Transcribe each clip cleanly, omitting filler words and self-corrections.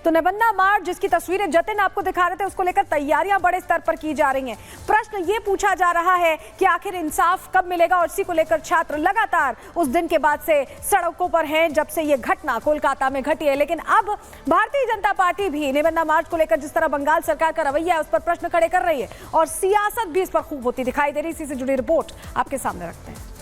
तो नबन्ना मार्च जिसकी तस्वीरें जतिन आपको दिखा रहे थे, उसको लेकर तैयारियां बड़े स्तर पर की जा रही हैं। प्रश्न ये पूछा जा रहा है कि आखिर इंसाफ कब मिलेगा, और इसी को लेकर छात्र लगातार उस दिन के बाद से सड़कों पर हैं जब से ये घटना कोलकाता में घटी है। लेकिन अब भारतीय जनता पार्टी भी नबन्ना मार्च को लेकर जिस तरह बंगाल सरकार का रवैया है उस पर प्रश्न खड़े कर रही है, और सियासत भी इस पर खूब होती दिखाई दे रही है। इसी से जुड़ी रिपोर्ट आपके सामने रखते हैं।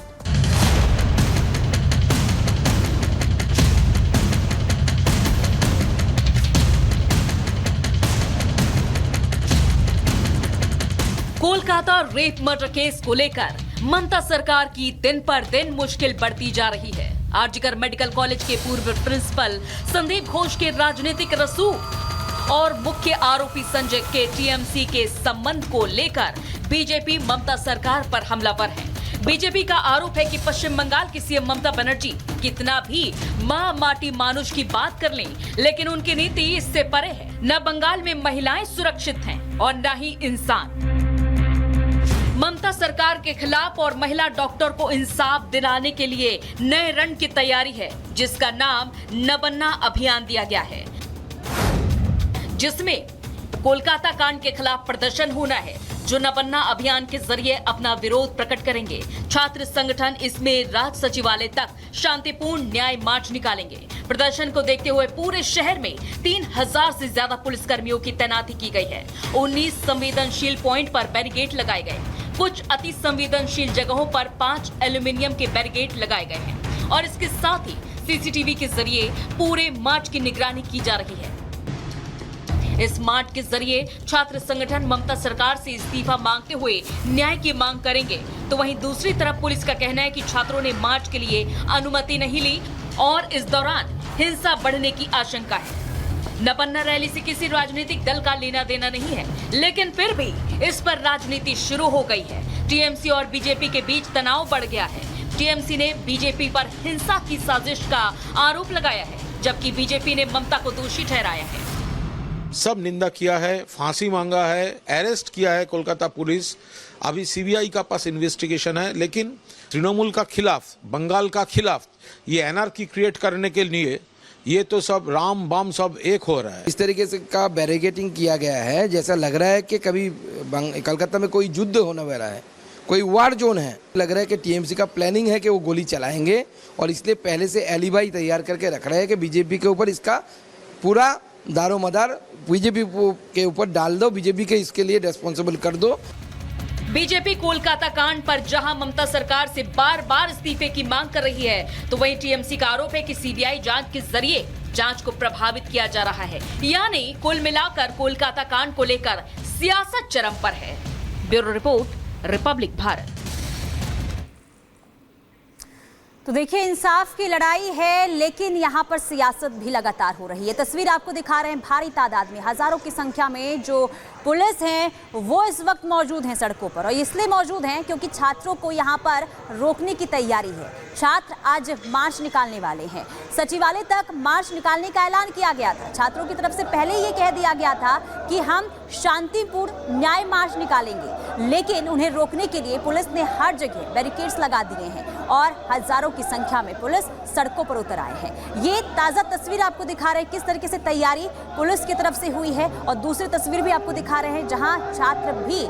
कोलकाता रेप मर्डर केस को लेकर ममता सरकार की दिन पर दिन मुश्किल बढ़ती जा रही है। आरजीकर मेडिकल कॉलेज के पूर्व प्रिंसिपल संदीप घोष के राजनीतिक रसूख और मुख्य आरोपी संजय के टीएमसी के संबंध को लेकर बीजेपी ममता सरकार पर हमलावर है। बीजेपी का आरोप है कि पश्चिम बंगाल की सीएम ममता बनर्जी कितना भी मां माटी मानुष की बात कर लें, लेकिन उनकी नीति इससे परे है। न बंगाल में महिलाएं सुरक्षित हैं और न ही इंसान। ममता सरकार के खिलाफ और महिला डॉक्टर को इंसाफ दिलाने के लिए नए रण की तैयारी है, जिसका नाम नबन्ना अभियान दिया गया है, जिसमें कोलकाता कांड के खिलाफ प्रदर्शन होना है। जो नबन्ना अभियान के जरिए अपना विरोध प्रकट करेंगे। छात्र संगठन इसमें राज सचिवालय तक शांतिपूर्ण न्याय मार्च निकालेंगे। प्रदर्शन को देखते हुए पूरे शहर में 3000 से ज्यादा पुलिसकर्मियों की तैनाती की गई है। 19 संवेदनशील पॉइंट पर बैरिकेड लगाए गए। कुछ अति संवेदनशील जगहों पर 5 एल्यूमिनियम के बैरिकेड लगाए गए हैं और इसके साथ ही सीसीटीवी के जरिए पूरे मार्च की निगरानी की जा रही है। इस मार्च के जरिए छात्र संगठन ममता सरकार से इस्तीफा मांगते हुए न्याय की मांग करेंगे, तो वहीं दूसरी तरफ पुलिस का कहना है कि छात्रों ने मार्च के लिए अनुमति नहीं ली और इस दौरान हिंसा बढ़ने की आशंका है। नबन्ना रैली से किसी राजनीतिक दल का लेना देना नहीं है, लेकिन फिर भी इस पर राजनीति शुरू हो गई है। टीएमसी और बीजेपी के बीच तनाव बढ़ गया है। टीएमसी ने बीजेपी पर हिंसा की साजिश का आरोप लगाया है, जबकि बीजेपी ने ममता को दोषी ठहराया है। सब निंदा किया है, फांसी मांगा है, अरेस्ट किया है कोलकाता पुलिस। अभी सीबीआई का पास इन्वेस्टिगेशन है, लेकिन तृणमूल का खिलाफ, बंगाल का खिलाफ ये एनआरकी क्रिएट करने के लिए ये तो सब राम बाम सब एक हो रहा है। इस तरीके से का बैरिकेडिंग किया गया है, जैसा लग रहा है कि कभी कलकत्ता में कोई युद्ध होने वाला है, कोई वार जोन है। लग रहा है कि टीएमसी का प्लानिंग है कि वो गोली चलाएंगे और इसलिए पहले से एलिबाई तैयार करके रख रहे हैं कि बीजेपी के ऊपर इसका पूरा दारोमदार बीजेपी के ऊपर डाल दो, बीजेपी के इसके लिए रिस्पॉन्सिबल कर दो। बीजेपी कोलकाता कांड पर जहां ममता सरकार से बार बार इस्तीफे की मांग कर रही है, तो वहीं टीएमसी का आरोप है कि सीबीआई जांच के जरिए जांच को प्रभावित किया जा रहा है। यानी कुल मिलाकर कोलकाता कांड को लेकर सियासत चरम पर है। Bureau report, Republic Bharat. तो देखिए, इंसाफ की लड़ाई है, लेकिन यहाँ पर सियासत भी लगातार हो रही है। तस्वीर आपको दिखा रहे हैं, भारी तादाद में, हजारों की संख्या में जो पुलिस हैं वो इस वक्त मौजूद हैं सड़कों पर, और इसलिए मौजूद हैं क्योंकि छात्रों को यहाँ पर रोकने की तैयारी है। छात्र आज मार्च निकालने वाले हैं। सचिवालय तक मार्च निकालने का ऐलान किया गया था। छात्रों की तरफ से पहले ये कह दिया गया था कि हम शांतिपूर्ण न्याय मार्च निकालेंगे, लेकिन उन्हें रोकने के लिए पुलिस ने हर जगह बैरिकेड्स लगा दिए हैं और हजारों की संख्या में पुलिस सड़कों पर उतर आए हैं। ये ताज़ा तस्वीर आपको दिखा रहे हैं किस तरीके से तैयारी पुलिस की तरफ से हुई है, और दूसरी तस्वीर भी आपको दिखा रहे हैं जहां छात्र भी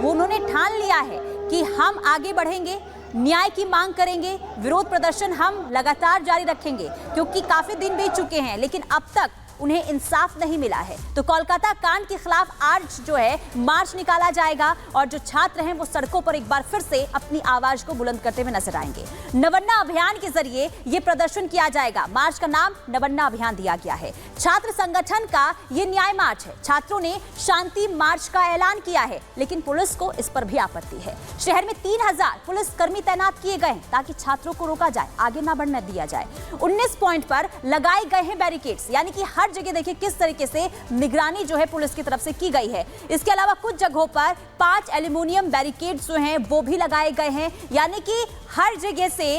उन्होंने ठान लिया है कि हम आगे बढ़ेंगे, न्याय की मांग करेंगे, विरोध प्रदर्शन हम लगातार जारी रखेंगे, क्योंकि काफी दिन बीत चुके हैं लेकिन अब तक उन्हें इंसाफ नहीं मिला है। तो कोलकाता कांड के खिलाफ आज जो है मार्च निकाला जाएगा और जो छात्र हैं वो सड़कों पर एक बार फिर से अपनी आवाज को बुलंद करते हुए नजर आएंगे। नबन्ना अभियान के जरिए ये प्रदर्शन किया जाएगा। मार्च का नाम नबन्ना अभियान दिया गया है। छात्र संगठन का ये न्याय मार्च है। छात्रों ने शांति मार्च का ऐलान किया है, लेकिन पुलिस को इस पर भी आपत्ति है। शहर में 3000 पुलिस कर्मी तैनात किए गए हैं ताकि छात्रों को रोका जाए, आगे ना बढ़ने दिया जाए। 19 पॉइंट पर लगाए गए हैं बैरिकेड्स, यानी कि हर जगह देखिए किस तरीके से निगरानी जो है पुलिस की तरफ से की गई है। इसके अलावा कुछ जगहों पर 5 एल्यूमिनियम बैरिकेड्स जो हैं वो भी लगाए गए हैं, यानी कि हर जगह से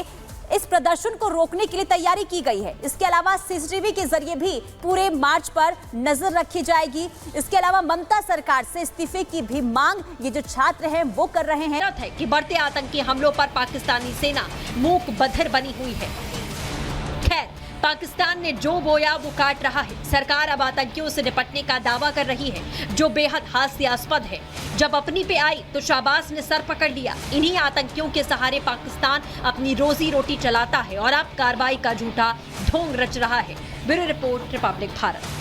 इस प्रदर्शन को रोकने के लिए तैयारी की गई है। इसके अलावा सीसीटीवी के जरिए भी पूरे मार्च पर नजर रखी जाएगी। इसके अलावा ममता सरकार से इस्तीफे की भी मांग ये जो छात्र हैं वो कर रहे हैं। है कि बढ़ते आतंकी हमलों पर पाकिस्तानी सेना मूक बधिर बनी हुई है। खैर, पाकिस्तान ने जो बोया वो काट रहा है। सरकार अब आतंकियों से निपटने का दावा कर रही है, जो बेहद हास्यास्पद है। जब अपनी पे आई तो शाहबाज ने सर पकड़ लिया। इन्हीं आतंकियों के सहारे पाकिस्तान अपनी रोजी रोटी चलाता है और अब कार्रवाई का झूठा ढोंग रच रहा है। Bureau report, Republic Bharat.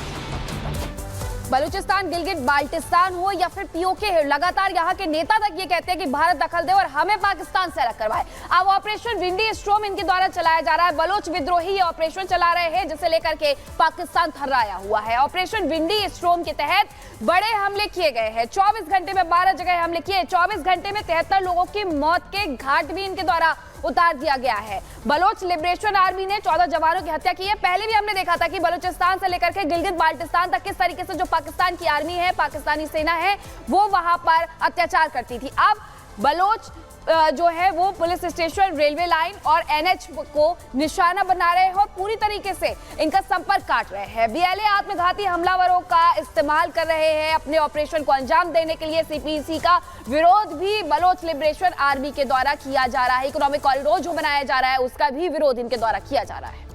Balochistan, Gilgit Baltistan हो या फिर पीओके हो, लगातार यहाँ के नेता तक ये कहते हैं कि भारत दखल दे और हमें पाकिस्तान से अलग करवाए। अब ऑपरेशन विंडी स्टॉर्म इनके द्वारा चलाया जा रहा है। बलोच विद्रोही ये ऑपरेशन चला रहे हैं, जिसे लेकर के पाकिस्तान थर्राया हुआ है। ऑपरेशन विंडी स्टॉर्म के तहत बड़े हमले किए गए हैं। 24 घंटे में 12 जगह हमले किए। 24 घंटे में 73 लोगों की मौत के घाट भी इनके द्वारा उतार दिया गया है। बलोच लिबरेशन आर्मी ने 14 जवानों की हत्या की है। पहले भी हमने देखा था कि बलूचिस्तान से लेकर के गिलगित बाल्टिस्तान तक किस तरीके से जो पाकिस्तान की आर्मी है, पाकिस्तानी सेना है, वो वहां पर अत्याचार करती थी। अब बलोच जो है वो पुलिस स्टेशन, रेलवे लाइन और एनएच को निशाना बना रहे हैं और पूरी तरीके से इनका संपर्क काट रहे हैं। बीएलए आत्मघाती हमलावरों का इस्तेमाल कर रहे हैं अपने ऑपरेशन को अंजाम देने के लिए। सीपीसी का विरोध भी बलोच लिबरेशन आर्मी के द्वारा किया जा रहा है। इकोनॉमिक कॉरिडोर जो बनाया जा रहा है उसका भी विरोध इनके द्वारा किया जा रहा है।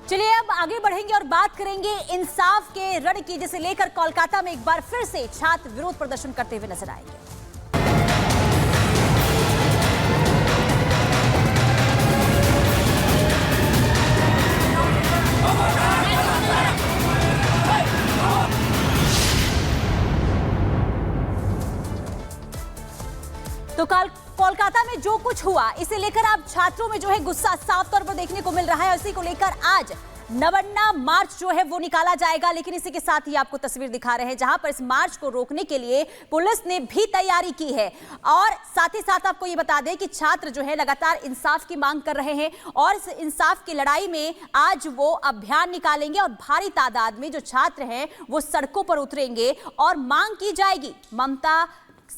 चलिए अब आगे बढ़ेंगे और बात करेंगे इंसाफ के रण की, जिसे लेकर कोलकाता में एक बार फिर से छात्र विरोध प्रदर्शन करते हुए नजर आएंगे। तो कल कोलकाता में जो कुछ हुआ, इसे लेकर अब छात्रों में जो है गुस्सा साफ तौर पर देखने को मिल रहा है। इसी को लेकर आज नवन्ना मार्च जो है वो निकाला जाएगा। लेकिन इसी के साथ ही आपको तस्वीर दिखा रहे हैं जहां पर इस मार्च को रोकने के लिए पुलिस ने भी तैयारी की है। और साथ ही साथ आपको ये बता दें कि छात्र जो है लगातार इंसाफ की मांग कर रहे हैं और इस इंसाफ की लड़ाई में आज वो अभियान निकालेंगे और भारी तादाद में जो छात्र हैं वो सड़कों पर उतरेंगे और मांग की जाएगी ममता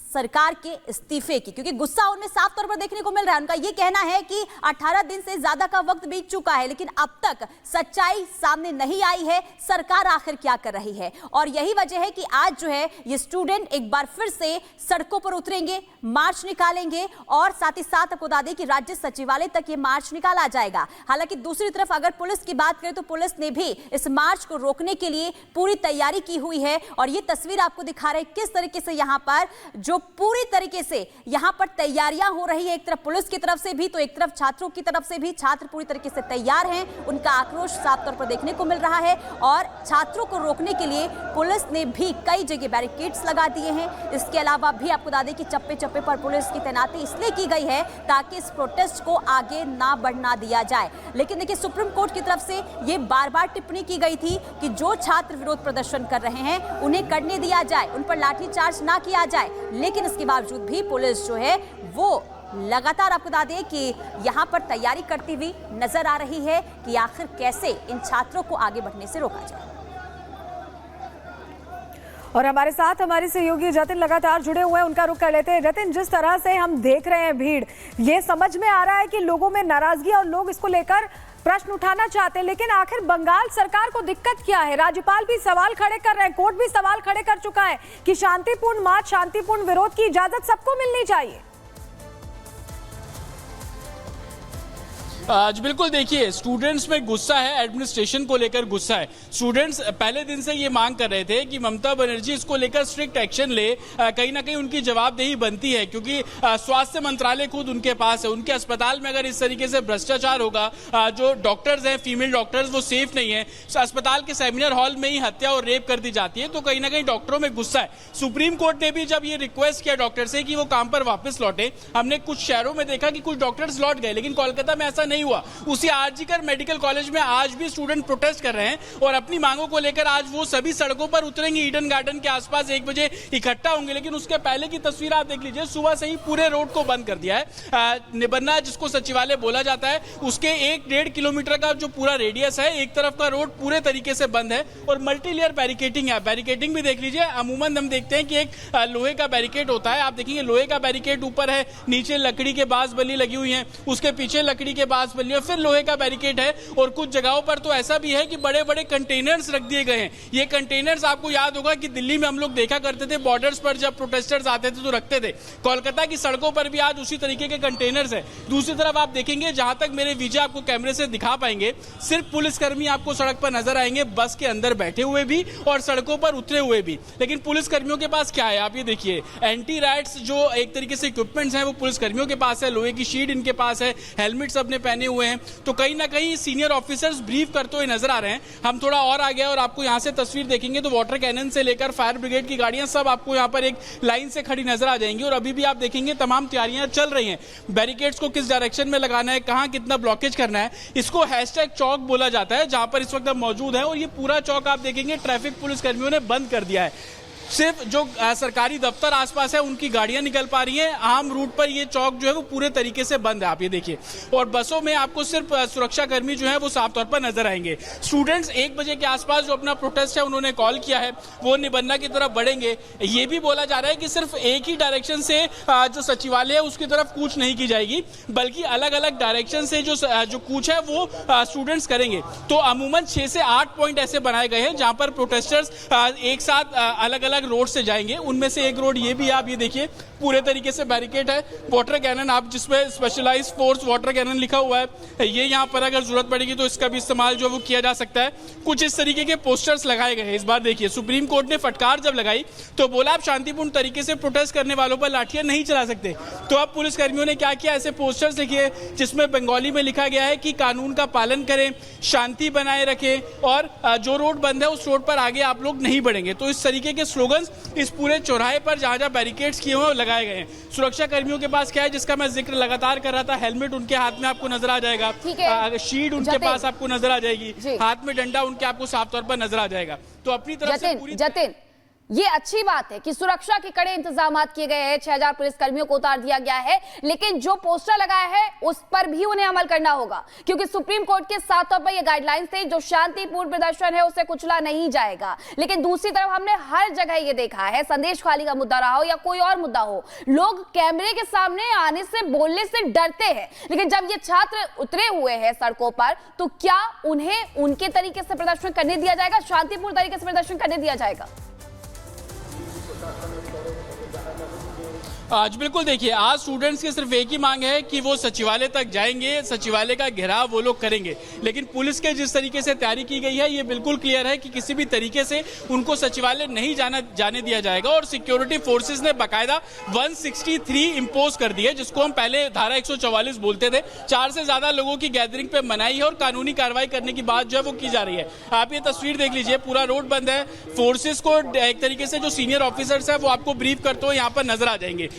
सरकार के इस्तीफे की, क्योंकि गुस्सा उनमें साफ तौर पर देखने को मिल रहा है। उनका यह कहना है कि 18 दिन से ज्यादा का वक्त बीत चुका है, लेकिन अब तक सच्चाई सामने नहीं आई है। सरकार आखिर क्या कर रही है? और यही वजह है कि आज जो है ये स्टूडेंट एक बार फिर से सड़कों पर उतरेंगे, मार्च निकालेंगे और साथ ही साथ आपको बता दें कि राज्य सचिवालय तक ये मार्च निकाला जाएगा। हालांकि दूसरी तरफ अगर पुलिस की बात करें तो पुलिस ने भी इस मार्च को रोकने के लिए पूरी तैयारी की हुई है। और ये तस्वीर आपको दिखा रहे किस तरीके से यहाँ पर जो पूरी तरीके से यहां पर तैयारियां हो रही है, एक तरफ पुलिस की तरफ से भी तो एक तरफ छात्रों की तरफ से भी। छात्र पूरी तरीके से तैयार हैं, उनका आक्रोश साफ तौर पर देखने को मिल रहा है। और छात्रों को रोकने के लिए पुलिस ने भी कई जगह बैरिकेड्स लगा दिए हैं। इसके अलावा भी आपको बता दें कि चप्पे चप्पे पर पुलिस की तैनाती इसलिए की गई है ताकि इस प्रोटेस्ट को आगे ना बढ़ना दिया जाए। लेकिन देखिए, सुप्रीम कोर्ट की तरफ से ये बार बार टिप्पणी की गई थी कि जो छात्र विरोध प्रदर्शन कर रहे हैं उन्हें करने दिया जाए, उन पर लाठीचार्ज ना किया जाए। लेकिन इसके बावजूद भी पुलिस जो है वो लगातार आपको बता दें कि यहां पर तैयारी करती हुई नजर आ रही है कि आखिर कैसे इन छात्रों को आगे बढ़ने से रोका जाए। और हमारे साथ हमारे सहयोगी जतिन लगातार जुड़े हुए हैं, उनका रुख कर लेते हैं। जतिन, जिस तरह से हम देख रहे हैं भीड़, ये समझ में आ रहा है कि लोगों में नाराजगी और लोग इसको लेकर प्रश्न उठाना चाहते हैं, लेकिन आखिर बंगाल सरकार को दिक्कत क्या है? राज्यपाल भी सवाल खड़े कर रहे हैं, कोर्ट भी सवाल खड़े कर चुका है कि शांतिपूर्ण मार्च, शांतिपूर्ण विरोध की इजाजत सबको मिलनी चाहिए। जी बिल्कुल, देखिए स्टूडेंट्स में गुस्सा है, एडमिनिस्ट्रेशन को लेकर गुस्सा है। स्टूडेंट्स पहले दिन से ये मांग कर रहे थे कि ममता बनर्जी इसको लेकर स्ट्रिक्ट एक्शन ले। कहीं ना कहीं उनकी जवाबदेही बनती है, क्योंकि स्वास्थ्य मंत्रालय खुद उनके पास है। उनके अस्पताल में अगर इस तरीके से भ्रष्टाचार होगा, जो डॉक्टर्स हैं, फीमेल डॉक्टर्स, वो सेफ नहीं है। अस्पताल के सेमिनार हॉल में ही हत्या और रेप कर दी जाती है, तो कहीं ना कहीं डॉक्टरों में गुस्सा है। सुप्रीम कोर्ट ने भी जब ये रिक्वेस्ट किया डॉक्टर से कि वो काम पर वापस लौटे, हमने कुछ शहरों में देखा कि कुछ डॉक्टर्स लौट गए, लेकिन कोलकाता में ऐसा नहीं हुआ। उसी आरजीकर मेडिकल कॉलेज में आज भी स्टूडेंट प्रोटेस्ट कर रहे हैं और अपनी मांगों को लेकर आज वो सभी सड़कों पर उतरेंगे। ईडन गार्डन के आसपास 1 बजे इकट्ठा होंगे। लेकिन उसके पहले की तस्वीर आप देख लीजिए, सुबह से ही पूरे रोड को बंद कर दिया है। निबन्ना जिसको सचिवालय बोला जाता है, उसके 1-1.5 किलोमीटर का जो पूरा रेडियस है, एक तरफ का रोड पूरे तरीके से बंद है और मल्टी लेयर बैरिकेडिंग है। बैरिकेडिंग भी देख लीजिए, अमूमन हम देखते हैं कि एक लोहे का बैरिकेड होता है, आप देखेंगे लोहे का बैरिकेड ऊपर है, नीचे लकड़ी के बांस बल्ली लगी हुई है, उसके पीछे लकड़ी के बांस पास बनी है, फिर लोहे का बैरिकेड है और कुछ जगहों पर तो ऐसा भी है कि बड़े बड़े कंटेनर्स रख दिए गए हैं। ये कंटेनर्स आपको याद होगा कि दिल्ली में हम लोग देखा करते थे, बॉर्डर्स पर जब प्रोटेस्टर्स आते थे तो रखते थे। कोलकाता की सड़कों पर भी आज उसी तरीके के कंटेनर्स है। दूसरी तरफ आप देखेंगे, जहां तक मेरे विजय आपको कैमरे से दिखा पाएंगे, सिर्फ पुलिसकर्मी आपको सड़क पर नजर आएंगे, बस के अंदर बैठे हुए भी और सड़कों पर उतरे हुए भी। लेकिन पुलिसकर्मियों के पास क्या है, आप ये देखिए, एंटी राइट्स जो एक तरीके से इक्विपमेंट्स हैं वो पुलिसकर्मियों के पास है, लोहे की शीट इनके पास है, हेलमेट्स अपने पहने हुए हैं। तो कहीं ना कहीं सीनियर ऑफिसर्स ब्रीफ करते हुए नजर आ रहे हैं। हम थोड़ा और आगे और आपको यहां से तस्वीर देखेंगे तो वाटर कैनन से लेकर फायर ब्रिगेड की गाड़ियां सब आपको यहां पर एक लाइन से खड़ी नजर आ जाएंगी। और अभी भी आप देखेंगे तमाम तैयारियां चल रही हैं। बैरिकेड्स को किस डायरेक्शन में लगाना है, कहां कितना ब्लॉकेज करना है, इसको हैशटैग चौक बोला जाता है, जहां पर इस वक्त मौजूद है। और ये पूरा चौक आप देखेंगे ट्रैफिक पुलिस कर्मियों ने बंद कर दिया है। सिर्फ जो सरकारी दफ्तर आसपास है उनकी गाड़ियां निकल पा रही हैं। आम रूट पर ये चौक जो है वो पूरे तरीके से बंद है, आप ये देखिए। और बसों में आपको सिर्फ सुरक्षा कर्मी जो है वो साफ तौर पर नजर आएंगे। स्टूडेंट्स 1 बजे के आसपास जो अपना प्रोटेस्ट है उन्होंने कॉल किया है, वो निबंधा की तरफ बढ़ेंगे। ये भी बोला जा रहा है कि सिर्फ एक ही डायरेक्शन से जो सचिवालय है उसकी तरफ कूच नहीं की जाएगी, बल्कि अलग अलग डायरेक्शन से जो कूच है वो स्टूडेंट्स करेंगे। तो अमूमन 6 से 8 पॉइंट ऐसे बनाए गए हैं जहां पर प्रोटेस्टर्स एक साथ अलग अलग रोड से जाएंगे। उनमें से एक रोड ये भी, आप ये देखिए, पूरे तरीके से बैरिकेड है। वाटर कैनन, आप जिसमें स्पेशलाइज्ड फोर्स वाटर कैनन लिखा हुआ है, ये यहाँ पर अगर जरूरत पड़ेगी तो इसका भी इस्तेमाल जो वो किया जा सकता है। कुछ इस तरीके के पोस्टर्स लगाए गए हैं। इस बार देखिए, सुप्रीम कोर्ट ने फटकार जब लगाई तो बोला आप शांतिपूर्ण तरीके से प्रोटेस्ट करने वालों पर लाठियां नहीं चला सकते। तो अब पुलिस कर्मियों ने क्या किया, ऐसे पोस्टर्स लिखे जिसमें बंगाली में लिखा गया है कि कानून का पालन करें, शांति बनाए रखें और जो रोड बंद है उस रोड पर आगे आप लोग नहीं बढ़ेंगे। तो इस तरीके के स्लोगन्स इस पूरे चौराहे पर जहां जहां बैरिकेड्स किए हुए लगाए गए हैं। सुरक्षा कर्मियों के पास क्या है, जिसका मैं जिक्र लगातार कर रहा था, हेलमेट उनके हाथ में आपको नजर आ जाएगा, शीट उनके पास आपको नजर आ जाएगी, हाथ में डंडा उनके आपको साफ तौर पर नजर आ जाएगा। तो अपनी तरफ से पूरी ये अच्छी बात है कि सुरक्षा के कड़े इंतजाम किए गए हैं, 6000 पुलिसकर्मियों को उतार दिया गया है, लेकिन जो पोस्टर लगाया है उस पर भी उन्हें अमल करना होगा, क्योंकि सुप्रीम कोर्ट के साथ तौर पर ये गाइडलाइंस थे, जो शांतिपूर्ण प्रदर्शन है उसे कुचला नहीं जाएगा। लेकिन दूसरी तरफ हमने हर जगह ये देखा है, संदेश खाली का मुद्दा रहा हो या कोई और मुद्दा हो, लोग कैमरे के सामने आने से, बोलने से डरते हैं। लेकिन जब ये छात्र उतरे हुए हैं सड़कों पर, तो क्या उन्हें उनके तरीके से प्रदर्शन करने दिया जाएगा, शांतिपूर्ण तरीके से प्रदर्शन करने दिया जाएगा? आज बिल्कुल देखिए, आज स्टूडेंट्स की सिर्फ एक ही मांग है कि वो सचिवालय तक जाएंगे, सचिवालय का घेराव वो लोग करेंगे। लेकिन पुलिस के जिस तरीके से तैयारी की गई है, ये बिल्कुल क्लियर है कि किसी भी तरीके से उनको सचिवालय नहीं जाने दिया जाएगा। और सिक्योरिटी फोर्सेस ने बाकायदा 163 इंपोज कर दी है, जिसको हम पहले धारा 144 बोलते थे। 4 से ज्यादा लोगों की गैदरिंग पे मनाही है और कानूनी कार्रवाई करने की बात जो है वो की जा रही है। आप ये तस्वीर देख लीजिए, पूरा रोड बंद है। फोर्सेस को एक तरीके से जो सीनियर ऑफिसर्स है वो आपको ब्रीफ करते हुए यहाँ पर नजर आ जाएंगे।